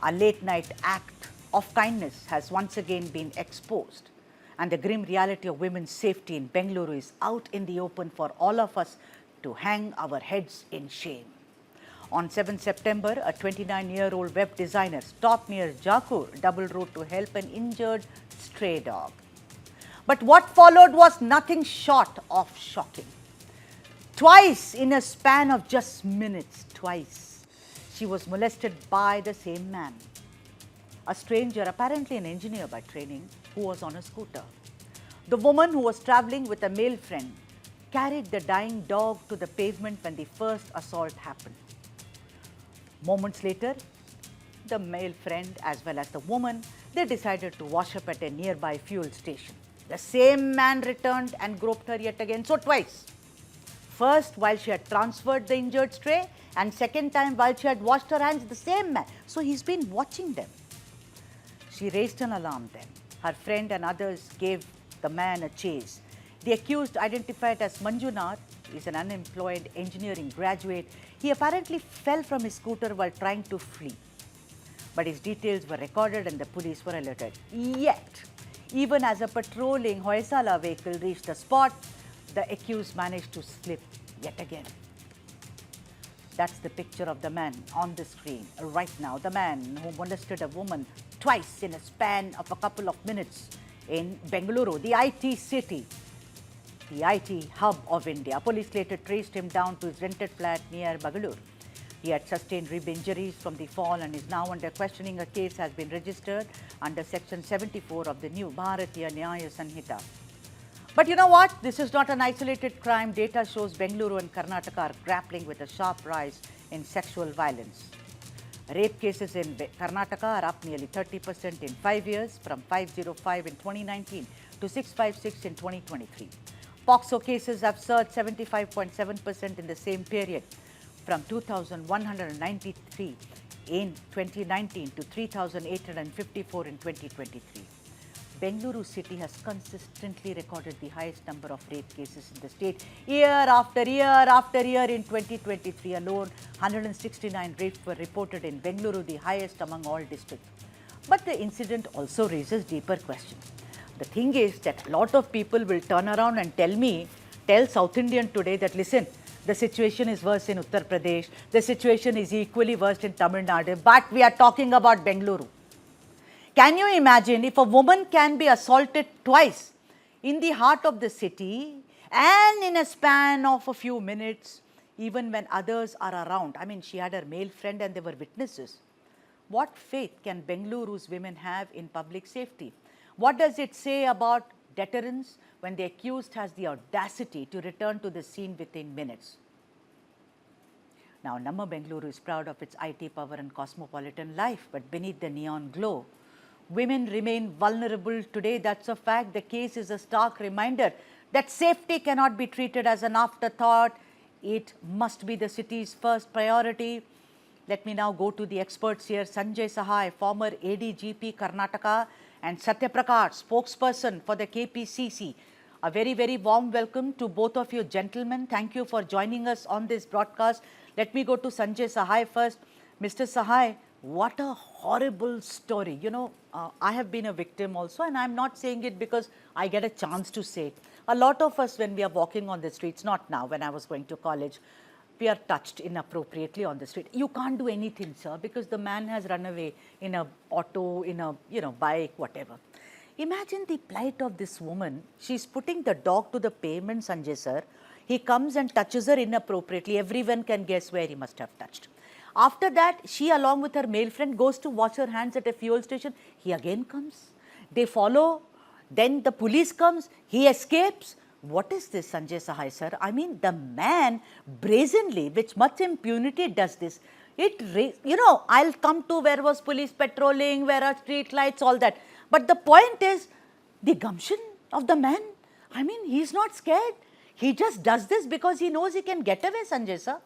A late-night act of kindness has once again been exposed, and the grim reality of women's safety in Bengaluru is out in the open for all of us to hang our heads in shame. On 7 September, a 29-year-old web designer stopped near Jakkur Double Road to help an injured stray dog. But what followed was nothing short of shocking. Twice in a span of just minutes, she was molested by the same man. A stranger, apparently an engineer by training, who was on a scooter. The woman, who was traveling with a male friend, carried the dying dog to the pavement when the first assault happened. Moments later, the male friend as well as the woman, they decided to wash up at a nearby fuel station. The same man returned and groped her yet again, so twice. First, while she had transferred the injured stray, and second time while she had washed her hands, the same man. So he's been watching them. She raised an alarm then. Her friend and others gave the man a chase. The accused, identified as Manjunath, is an unemployed engineering graduate. He apparently fell from his scooter while trying to flee. But his details were recorded and the police were alerted. Yet, even as a patrolling Hoysala vehicle reached the spot, the accused managed to slip yet again. That's the picture of the man on the screen right now. The man who molested a woman twice in a span of a couple of minutes in Bengaluru, the IT city, the IT hub of India. Police later traced him down to his rented flat near Bengaluru. He had sustained rib injuries from the fall and is now under questioning. A case has been registered under Section 74 of the new Bharatiya Nyaya Sanhita. But you know what? This is not an isolated crime. Data shows Bengaluru and Karnataka are grappling with a sharp rise in sexual violence. Rape cases in Karnataka are up nearly 30% in 5 years, from 505 in 2019 to 656 in 2023. POCSO cases have surged 75.7% in the same period, from 2,193 in 2019 to 3,854 in 2023. Bengaluru city has consistently recorded the highest number of rape cases in the state. Year after year after year, in 2023 alone, 169 rapes were reported in Bengaluru, the highest among all districts. But the incident also raises deeper questions. The thing is that a lot of people will turn around and tell South Indian today that, listen, the situation is worse in Uttar Pradesh, the situation is equally worse in Tamil Nadu, but we are talking about Bengaluru. Can you imagine if a woman can be assaulted twice in the heart of the city and in a span of a few minutes, even when others are around? I mean, she had her male friend and they were witnesses. What faith can Bengaluru's women have in public safety? What does it say about deterrence when the accused has the audacity to return to the scene within minutes? Now, Namma Bengaluru is proud of its IT power and cosmopolitan life, but beneath the neon glow, women remain vulnerable today. That's a fact. The case is a stark reminder that safety cannot be treated as an afterthought. It must be the city's first priority. Let me now go to the experts here. Sanjay Sahai, former ADGP Karnataka, and Satya Prakash, spokesperson for the KPCC. A very, very warm welcome to both of you gentlemen. Thank you for joining us on this broadcast. Let me go to Sanjay Sahai first. Mr. Sahai, what a horrible story. You know, I have been a victim also, and I'm not saying it because I get a chance to say it. A lot of us, when we are walking on the streets, not now, when I was going to college, we are touched inappropriately on the street. You can't do anything, sir, because the man has run away in a auto, in a, bike, whatever. Imagine the plight of this woman. She's putting the dog to the pavement, Sanjay sir. He comes and touches her inappropriately. Everyone can guess where he must have touched. After that, she, along with her male friend, goes to wash her hands at a fuel station. He again comes. They follow. Then the police comes. He escapes. What is this, Sanjay Sahai sir? I mean, the man brazenly, with much impunity, does this. I'll come to where was police patrolling, where are street lights, all that. But the point is the gumption of the man. I mean, he's not scared. He just does this because he knows he can get away, Sanjay sir.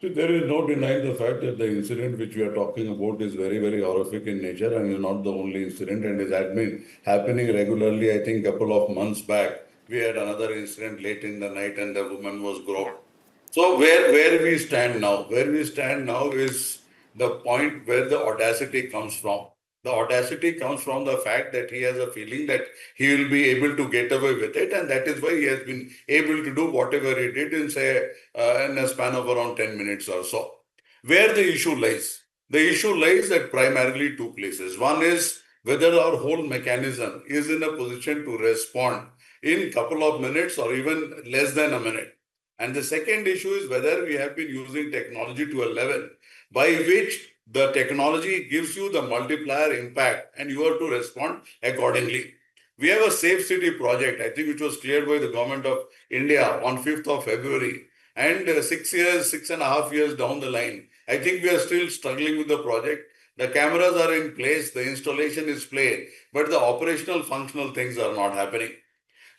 See, there is no denying the fact that the incident which we are talking about is very, very horrific in nature and is not the only incident, and it has been happening regularly. I think a couple of months back, we had another incident late in the night and the woman was groped. So where we stand now? Where we stand now is the point where the audacity comes from. The audacity comes from the fact that he has a feeling that he will be able to get away with it, and that is why he has been able to do whatever he did in, say, in a span of around 10 minutes or so. Where the issue lies? The issue lies at primarily two places. One is whether our whole mechanism is in a position to respond in a couple of minutes or even less than a minute. And the second issue is whether we have been using technology to a level by which the technology gives you the multiplier impact and you have to respond accordingly. We have a safe city project, I think, which was cleared by the government of India on 5th of February. And 6 years, 6.5 years down the line, I think we are still struggling with the project. The cameras are in place, the installation is played, but the operational functional things are not happening.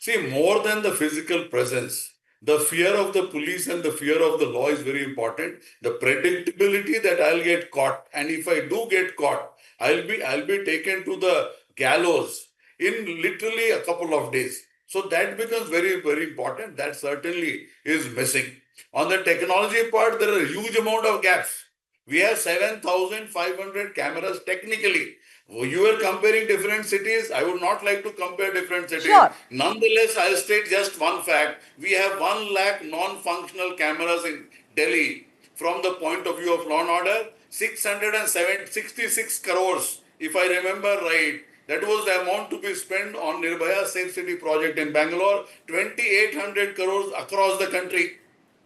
See, more than the physical presence, the fear of the police and the fear of the law is very important. The predictability that I'll get caught, and if I do get caught, I'll be taken to the gallows in literally a couple of days. So that becomes very, very important. That certainly is missing. On the technology part, there are a huge amount of gaps. We have 7,500 cameras technically. You are comparing different cities. I would not like to compare different cities. Sure. Nonetheless, I'll state just one fact. We have 1 lakh non-functional cameras in Delhi. From the point of view of law and order, 666 crores, if I remember right, that was the amount to be spent on Nirbhaya Safe City project in Bangalore, 2,800 crores across the country.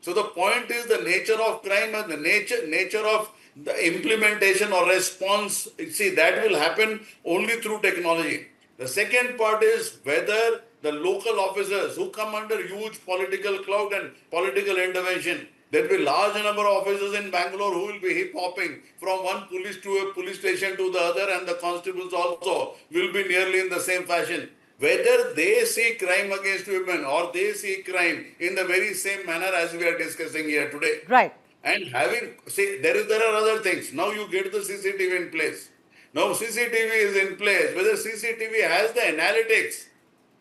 So the point is the nature of crime and the nature of the implementation or response. See, that will happen only through technology. The second part is whether the local officers who come under huge political clout and political intervention, there will be large number of officers in Bangalore who will be hip hopping from one police to a police station to the other, and the constables also will be nearly in the same fashion. Whether they see crime against women or they see crime in the very same manner as we are discussing here today. Right. And there are other things. Now you get the CCTV in place. Now CCTV is in place. Whether CCTV has the analytics.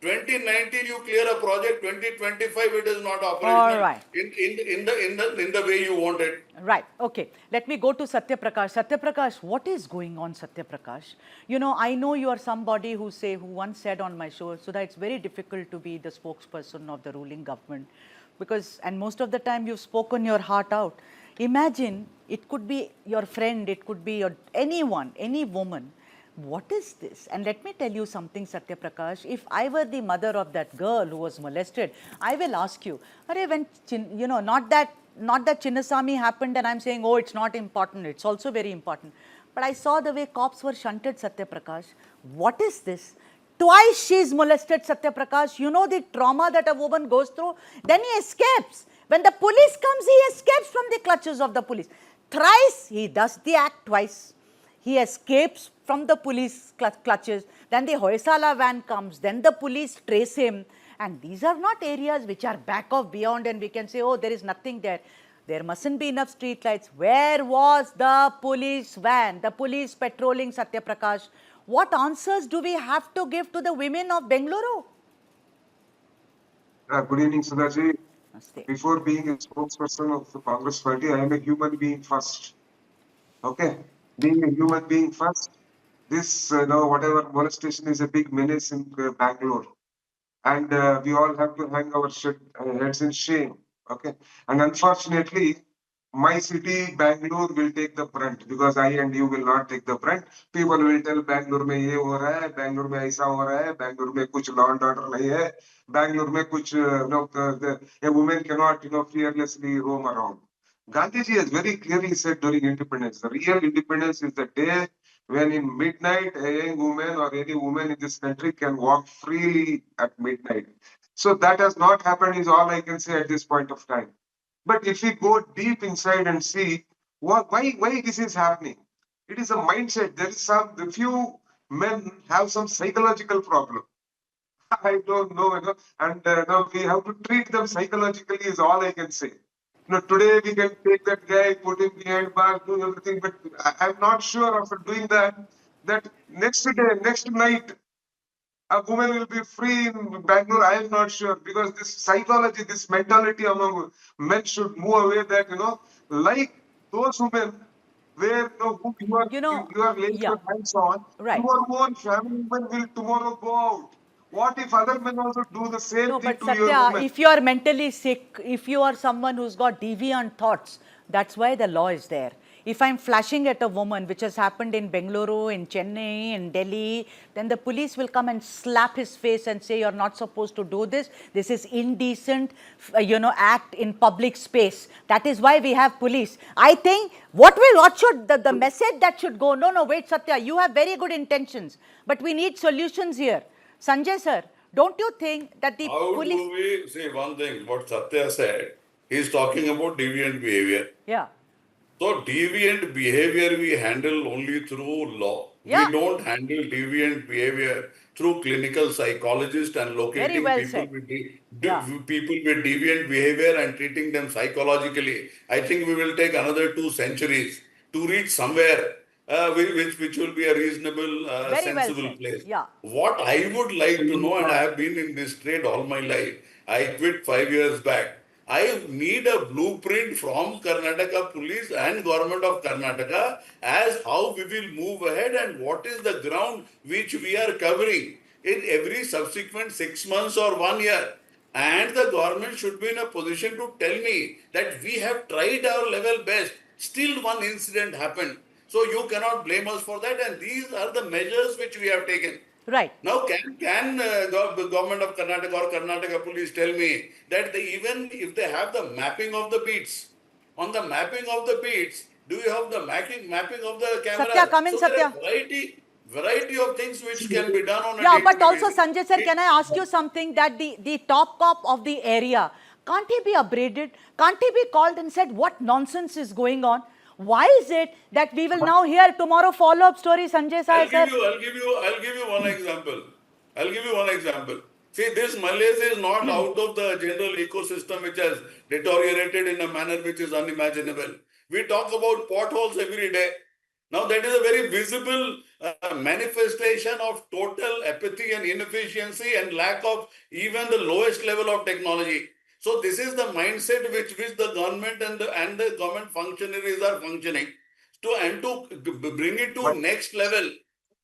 2019 you clear a project, 2025 it is not operational. All right. In the way you want it. Right. Okay. Let me go to Satya Prakash. Satya Prakash, what is going on, Satya Prakash? You know, I know you are somebody who once said on my show, so that it's very difficult to be the spokesperson of the ruling government, because, and most of the time you've spoken your heart out. Imagine, it could be your friend, it could be anyone, any woman. What is this? And let me tell you something, Satya Prakash. If I were the mother of that girl who was molested, I will ask you, when, not that Chinnasamy happened and I'm saying, oh, it's not important, it's also very important. But I saw the way cops were shunted, Satya Prakash. What is this? Twice she's molested, Satya Prakash. You know the trauma that a woman goes through? Then he escapes. When the police comes, he escapes from the clutches of the police. Thrice, he does the act twice. He escapes from the police clutches. Then the Hoysala van comes. Then the police trace him. And these are not areas which are back of beyond and we can say, oh, there is nothing there. There mustn't be enough street lights. Where was the police van, the police patrolling, Satya Prakash? What answers do we have to give to the women of Bengaluru? Good evening, Sudhaji. Namaste. Before being a spokesperson of the Congress Party, I am a human being first. Okay? Being a human being first, this, whatever molestation is a big menace in Bangalore. And we all have to hang our heads in shame. Okay? And unfortunately, my city, Bangalore, will take the brunt because I and you will not take the brunt. People will tell Bangalore में ये हो रहा है, Bangalore में ऐसा हो रहा है, Bangalore में कुछ law and order नहीं है, Bangalore में कुछ a woman cannot fearlessly roam around. Gandhiji has very clearly said during independence, the real independence is the day when in midnight a young woman or any woman in this country can walk freely at midnight. So that has not happened is all I can say at this point of time. But if we go deep inside and see why this is happening, it is a mindset. There is the few men have some psychological problem. I don't know, and we have to treat them psychologically is all I can say. Today we can take that guy, put him behind bars, do everything, but I'm not sure after doing that next night, a woman will be free in Bangalore. I am not sure because this psychology, this mentality among men should move away that, like those women where who you are laying Yeah, your hands on, right. your own family men will tomorrow go out. What if other men also do the same No, thing but to your Satya, women? if you are mentally sick, if you are someone who's got deviant thoughts, that's why the law is there. If I'm flashing at a woman, which has happened in Bengaluru, in Chennai, in Delhi, then the police will come and slap his face and say, you're not supposed to do this. This is indecent, act in public space. That is why we have police. I think what should, the message that should go, no, wait, Satya, you have very good intentions, but we need solutions here. Sanjay sir, don't you think that the How police... do we see one thing? What Satya said, he's talking about deviant behavior. Yeah, So deviant behavior we handle only through law. yeah, We don't handle deviant behavior through clinical psychologists and very locating well people said. with Yeah, people with deviant behavior and treating them psychologically. I think we will take another 2 centuries to reach somewhere which will be a reasonable, very well sensible said. place. Yeah, What I would like to know, and I have been in this trade all my life, I quit 5 years back. I need a blueprint from Karnataka police and government of Karnataka as how we will move ahead and what is the ground which we are covering in every subsequent 6 months or 1 year. And the government should be in a position to tell me that we have tried our level best. Still one incident happened. So you cannot blame us for that. And these are the measures which we have taken. right. Now, can government of Karnataka or Karnataka police tell me that even if they have the mapping of the beats, on the mapping of the beats, do you have the mapping of the Satya, cameras? come in, So there are Satya. variety of things which can be done on a Yeah, but day-to-day also, basis. Sanjay sir, can I ask you something that the top cop of the area, can't he be upbraided? Can't he be called and said, what nonsense is going on? Why is it that we will now hear tomorrow follow-up story, Sanjay Sai sir? I'll give you one example. I'll give you one example. See, this Malays is not out of the general ecosystem which has deteriorated in a manner which is unimaginable. We talk about potholes every day. Now, that is a very visible manifestation of total apathy and inefficiency and lack of even the lowest level of technology. So, this is the mindset which the government and the government functionaries are functioning to bring it to But next level.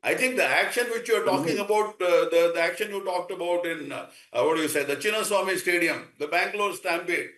I think the action which you are talking about, the action you talked about in, what do you say, the Chinnaswamy Stadium, the Bangalore Stampede.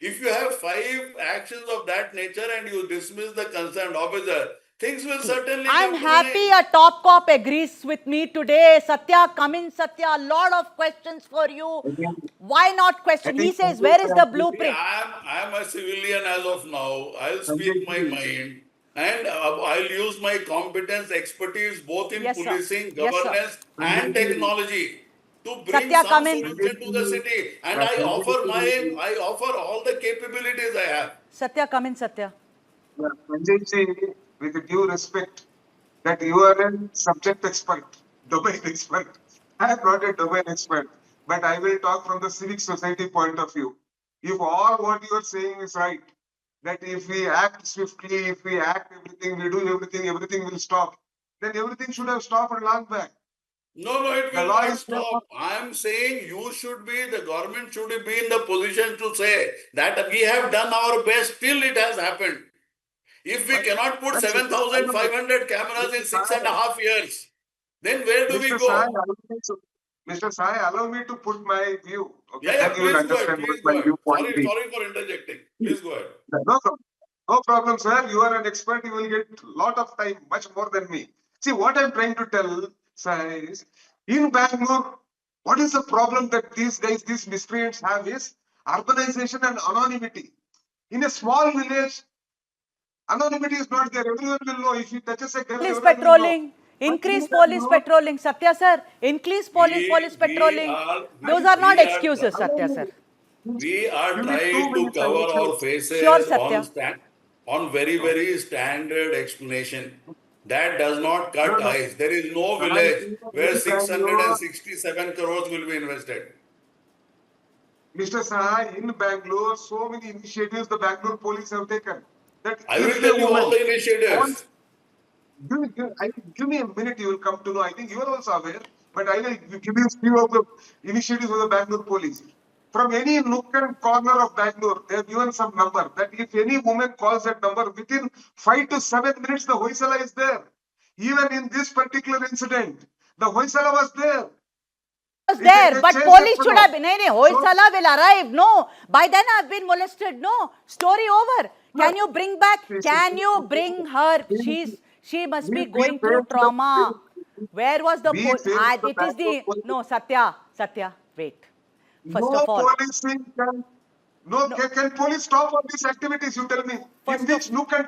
If you have 5 actions of that nature and you dismiss the concerned officer, things will certainly I'm come to an happy end. a top cop agrees with me today. Satya, come in, Satya. A lot of questions for you. again, Why not I question? He think says, where is the See, blueprint? I'm a civilian as of now. I'll speak my Sanjay, mind and I'll use my competence, expertise both in Yes, sir. policing, Yes, sir. governance, and technology to bring Satya, some come in. solution to the city. And I offer all the capabilities I have. Satya, come in, Satya. Sanjay, with due respect, that you are a subject expert, domain expert. I am not a domain expert, but I will talk from the civic society point of view. If all what you are saying is right, that if we act swiftly, if we act everything, we do everything, everything will stop, then everything should have stopped long back. No, it The will law not is there for stop. I am saying the government should be in the position to say that we have done our best till it has happened. If we but cannot put that's it. Allow me. 7,500 cameras in Mr. six Sai, and a half years, then where do we Mr. Sai, go? allow me to, Mr. Sai, allow me to put my view. Okay, Yeah, then you will please go ahead. understand what Please my go ahead. viewpoint is. Sorry for interjecting. Please go ahead. No problem. No problem, sir. You are an expert. You will get a lot of time, much more than me. See, what I'm trying to tell, sir, is in Bangalore, what is the problem that these guys, these miscreants have is urbanization and anonymity. In a small village, anonymity is not there. Everyone will know. If he touches a girl, Police everyone will know. patrolling. But in Increase police Bangalore, patrolling. Satya, sir. Increase police We patrolling. are Those we, are not we are excuses, allow Satya, me. sir. we are Give me two trying to minutes. I cover will our tell. Sure, faces Satya. on very standard explanation. That does not No, cut no. ice. There is no Sir, village where in Bangalore, 667 crores will be invested. Mr. Saha, in Bangalore, so many initiatives the Bangalore police have taken. That I will if a tell you all woman the initiatives. wants, give me a minute, you will come to know. I think you are also aware, but I will give you a few of the initiatives of the Bangalore police. from any nook and corner of Bangalore, they have given some number that if any woman calls that number, within 5 to 7 minutes, the Hoysala is there. Even in this particular incident, the Hoysala was there. Was there, They but chased police that should fellow. have been. No, Hoysala will arrive. No, by then I've been molested. No, story over. Can you bring back? Can you bring her? She must be We going through trauma. Where was the we faced the It is Bangalore the police. no Satya. Wait. First No of all, policing can. No, no. can police stop all these activities? You tell me. In First of which nook and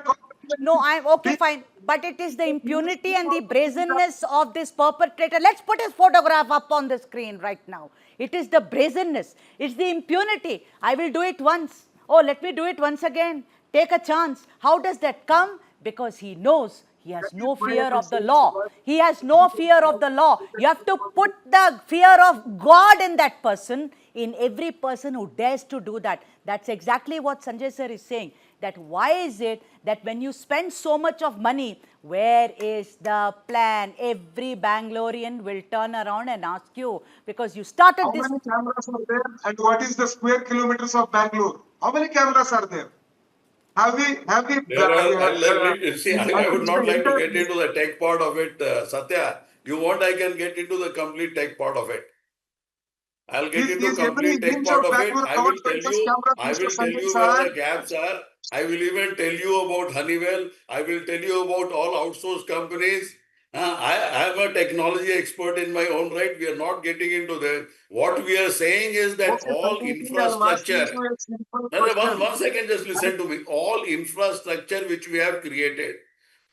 No, corner? I'm okay, Be- fine. But it is the the police impunity and the people- brazenness of this perpetrator. Let's put his photograph up on the screen right now. It is the brazenness. It's the impunity. I will do it once. Oh, let me do it once again. Take a chance. How does that come? Because he knows he has no fear of the law. He has no fear of the law. You have to put the fear of God in that person, in every person who dares to do that. That's exactly what Sanjay sir is saying. That why is it that when you spend so much of money, where is the plan? Every Bangalorean will turn around and ask you, because you started How this. many cameras are there? And what is the square kilometers of Bangalore? How many cameras are there? Have we There are, see, I would managed not the like to entire get into the tech part of it, Satya. You want, I can get into the complete tech part of it. I'll get into is every complete tech inch part of of it. Bangalore covered by such cameras, I Mr. will tell Sanjay you where Sahai? the gaps are. I will even tell you about Honeywell. I will tell you about all outsourced companies. I am a technology expert in my own right. We are not getting into that. What we are saying is that Okay, all Sanjay, I'm asking infrastructure, you a simple no, no, question. one second, just listen to me. All infrastructure which we have created,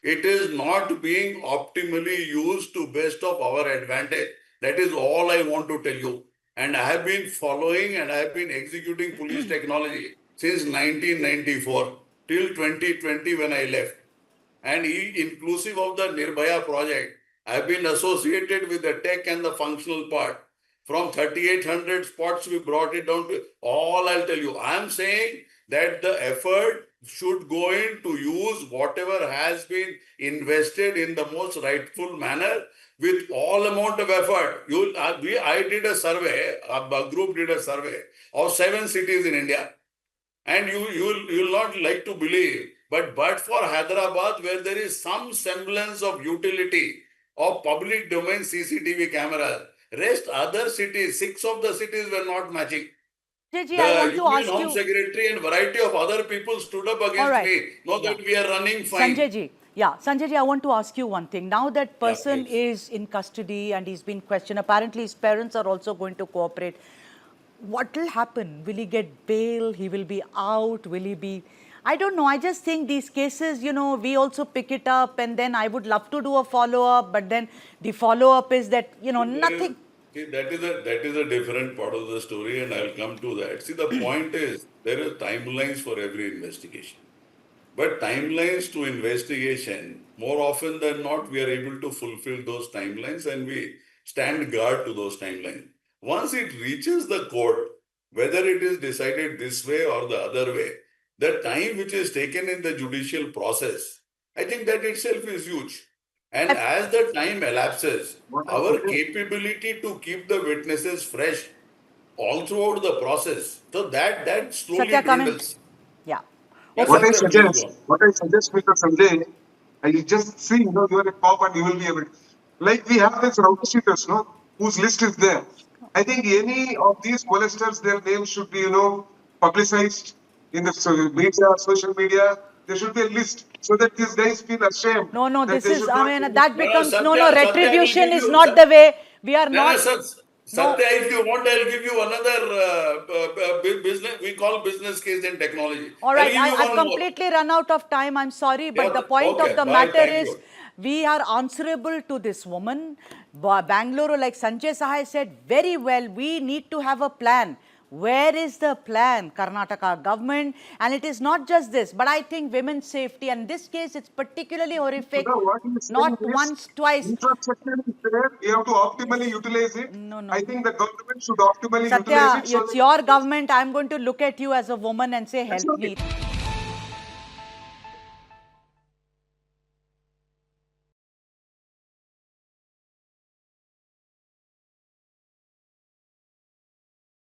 it is not being optimally used to best of our advantage. That is all I want to tell you. And I have been following and I have been executing police technology since 1994 till 2020 when I left. And inclusive of the Nirbhaya project, I've been associated with the tech and the functional part. From 3,800 spots, we brought it down to all. I'll tell you. I'm saying that the effort should go in to use whatever has been invested in the most rightful manner with all amount of effort. I did a survey, a group did a survey of 7 cities in India. And you'll not like to believe, but for Hyderabad, where there is some semblance of utility of public domain CCTV cameras, rest other cities, 6 of the cities were not matching. Sanjay, I The want to Union ask Home you. Secretary and variety of other people stood up All against right. me. Know Yeah. that we are running fine. Sanjay ji, I want to ask you one thing. Now that Yeah, person please. is in custody and he's been questioned, apparently his parents are also going to cooperate. What will happen? Will he get bail? He will be out? Will he be? I don't know. I just think these cases, we also pick it up, and then I would love to do a follow up, but then the follow up is that, nothing. See, that is a different part of the story, and I'll come to that. See, the point is there are timelines for every investigation. But timelines to investigation, more often than not, we are able to fulfill those timelines and we stand guard to those timelines. Once it reaches the court, whether it is decided this way or the other way, the time which is taken in the judicial process, I think that itself is huge. And as the time elapses, our capability to keep the witnesses fresh all throughout the process, so that slowly Satya, come in. dwindles. Yeah. Yes, Okay. Satya, please go on. What I suggest, Mr. Sanjay, I just see, you are a cop and you will be able to. Like we have this rowdy shooters, no, whose list is there. I think any of these molesters, their names should be, publicized in the media, social media. There should be a list so that these guys feel ashamed No, that this they is, should not. that No, no, becomes, Satya, Satya, I will retribution give is you. not the way. We are No, no, not. No. Satya, if you want, I'll give you another business. We call business case in technology. All I'll right, give you I've one more. completely run out of time. I'm sorry, but Yeah, the point of okay, the bye. matter Thank is you. we are answerable to this woman. Bangalore, like Sanjay Sahai said very well, we need to have a plan. Where is the plan, Karnataka government? And it is not just this, but I think women's safety, and in this case, it's particularly So horrific. now what he is saying Not is, once, twice. infrastructure is there, we have to optimally utilize it. No. I think the government should optimally utilize Satya, it so it's that your government. I'm going to look at you as a woman and say, help me.